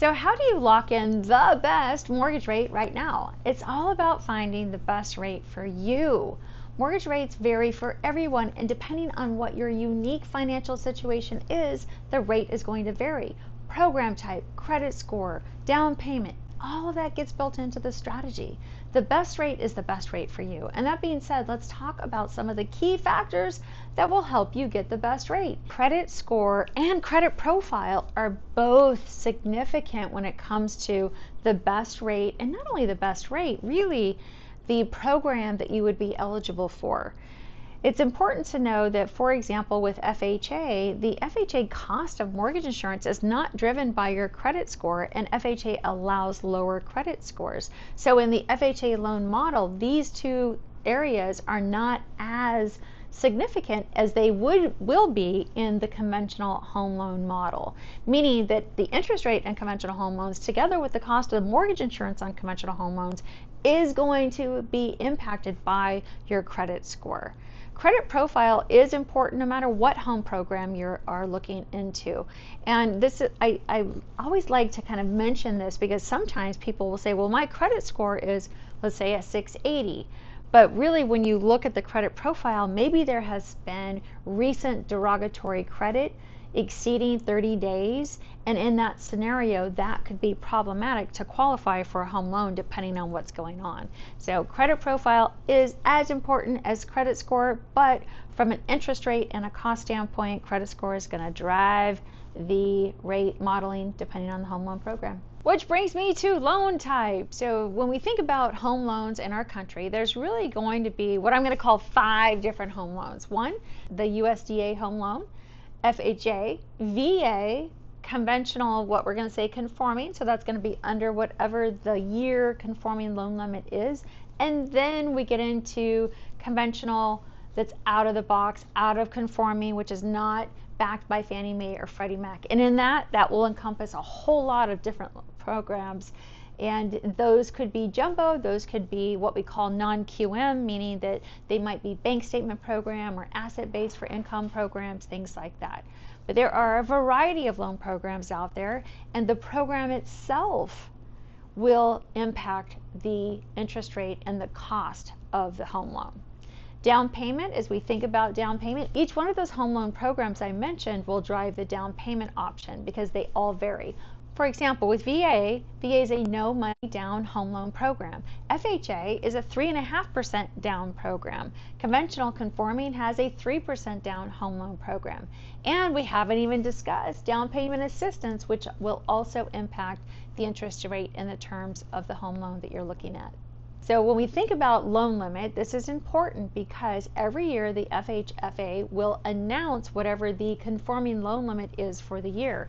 So how do you lock in the best mortgage rate right now? It's all about finding the best rate for you. Mortgage rates vary for everyone, and depending on what your unique financial situation is, the rate is going to vary. Program type, credit score, down payment, all of that gets built into the strategy. The best rate is the best rate for you. And that being said, let's talk about some of the key factors that will help you get the best rate. Credit score and credit profile are both significant when it comes to the best rate, and not only the best rate, really the program that you would be eligible for. It's important to know that, for example, with FHA, the FHA cost of mortgage insurance is not driven by your credit score, and FHA allows lower credit scores. So in the FHA loan model, these two areas are not as significant as they will be in the conventional home loan model, meaning that the interest rate in conventional home loans, together with the cost of mortgage insurance on conventional home loans, is going to be impacted by your credit score. Credit profile is important no matter what home program you are looking into. And this is, I always like to kind of mention this because sometimes people will say, well, my credit score is, let's say, a 680. But really, when you look at the credit profile, maybe there has been recent derogatory credit exceeding 30 days, and in that scenario that could be problematic to qualify for a home loan depending on what's going on. So credit profile is as important as credit score, but from an interest rate and a cost standpoint, credit score is going to drive the rate modeling depending on the home loan program. Which brings me to loan type. So when we think about home loans in our country, there's really going to be what I'm going to call 5 different home loans. One, the USDA home loan, FHA, VA, conventional, what we're going to say conforming, so that's going to be under whatever the year conforming loan limit is, and then we get into conventional that's out of the box, out of conforming, which is not backed by Fannie Mae or Freddie Mac, and in that will encompass a whole lot of different programs. And those could be jumbo, those could be what we call non-QM, meaning that they might be bank statement program or asset-based for income programs, things like that. But there are a variety of loan programs out there, and the program itself will impact the interest rate and the cost of the home loan. Down payment, as we think about down payment, each one of those home loan programs I mentioned will drive the down payment option because they all vary. For example, with VA is a no money down home loan program. FHA is a 3.5% down program. Conventional conforming has a 3% down home loan program. And we haven't even discussed down payment assistance, which will also impact the interest rate and the terms of the home loan that you're looking at. So when we think about loan limit, this is important because every year the FHFA will announce whatever the conforming loan limit is for the year.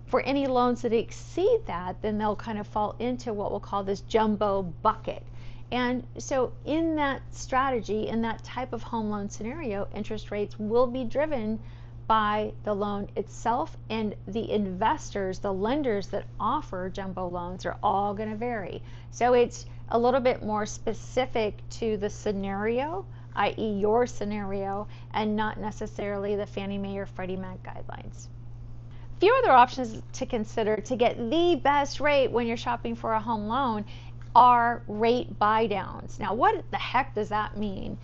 For any loans that exceed that, then they'll kind of fall into what we'll call this jumbo bucket. And so in that strategy, in that type of home loan scenario, interest rates will be driven by the loan itself, and the investors, the lenders that offer jumbo loans are all going to vary. So it's a little bit more specific to the scenario, i.e. your scenario, and not necessarily the Fannie Mae or Freddie Mac guidelines. A few other options to consider to get the best rate when you're shopping for a home loan are rate buy downs. Now, what the heck does that mean?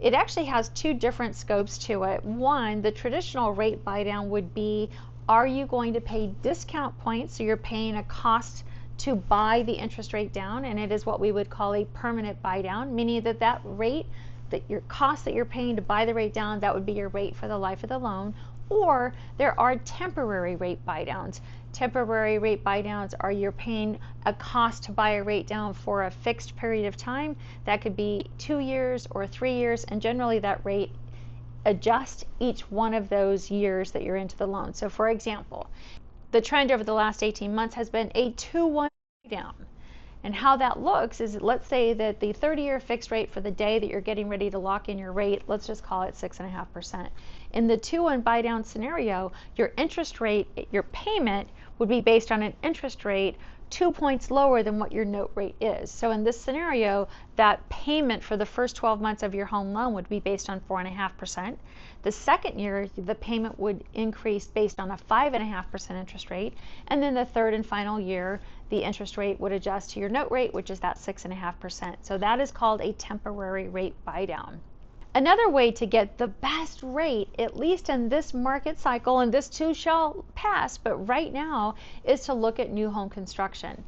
It actually has 2 different scopes to it. One, the traditional rate buy down would be, are you going to pay discount points? So you're paying a cost to buy the interest rate down, and it is what we would call a permanent buy down, meaning that that rate, that your cost that you're paying to buy the rate down, that would be your rate for the life of the loan. Or there are temporary rate buy downs. Temporary rate buy downs are you're paying a cost to buy a rate down for a fixed period of time. That could be 2 years or 3 years, and generally that rate adjusts each one of those years that you're into the loan. So for example, the trend over the last 18 months has been a 2-1 down. And how that looks is, let's say that the 30-year fixed rate for the day that you're getting ready to lock in your rate, let's just call it 6.5%. In the 2-1 buy down scenario, your interest rate, your payment would be based on an interest rate 2 points lower than what your note rate is. So in this scenario, that payment for the first 12 months of your home loan would be based on 4.5%. The second year, the payment would increase based on a 5.5% interest rate. And then the third and final year, the interest rate would adjust to your note rate, which is that 6.5%. So that is called a temporary rate buy down. Another way to get the best rate, at least in this market cycle, and this too shall pass, but right now, is to look at new home construction.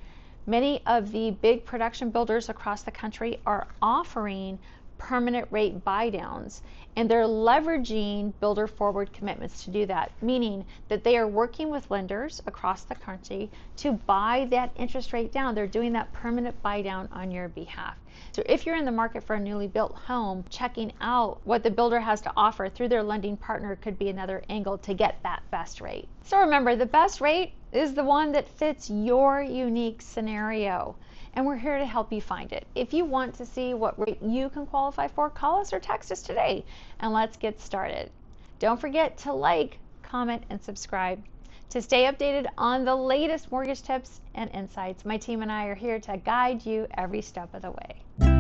Many of the big production builders across the country are offering permanent rate buy downs, and they're leveraging builder forward commitments to do that, meaning that they are working with lenders across the country to buy that interest rate down. They're doing that permanent buy down on your behalf. So if you're in the market for a newly built home, checking out what the builder has to offer through their lending partner could be another angle to get that best rate. So remember, the best rate is the one that fits your unique scenario, and we're here to help you find it. If you want to see what rate you can qualify for, call us or text us today, and let's get started. Don't forget to like, comment, and subscribe to stay updated on the latest mortgage tips and insights. My team and I are here to guide you every step of the way.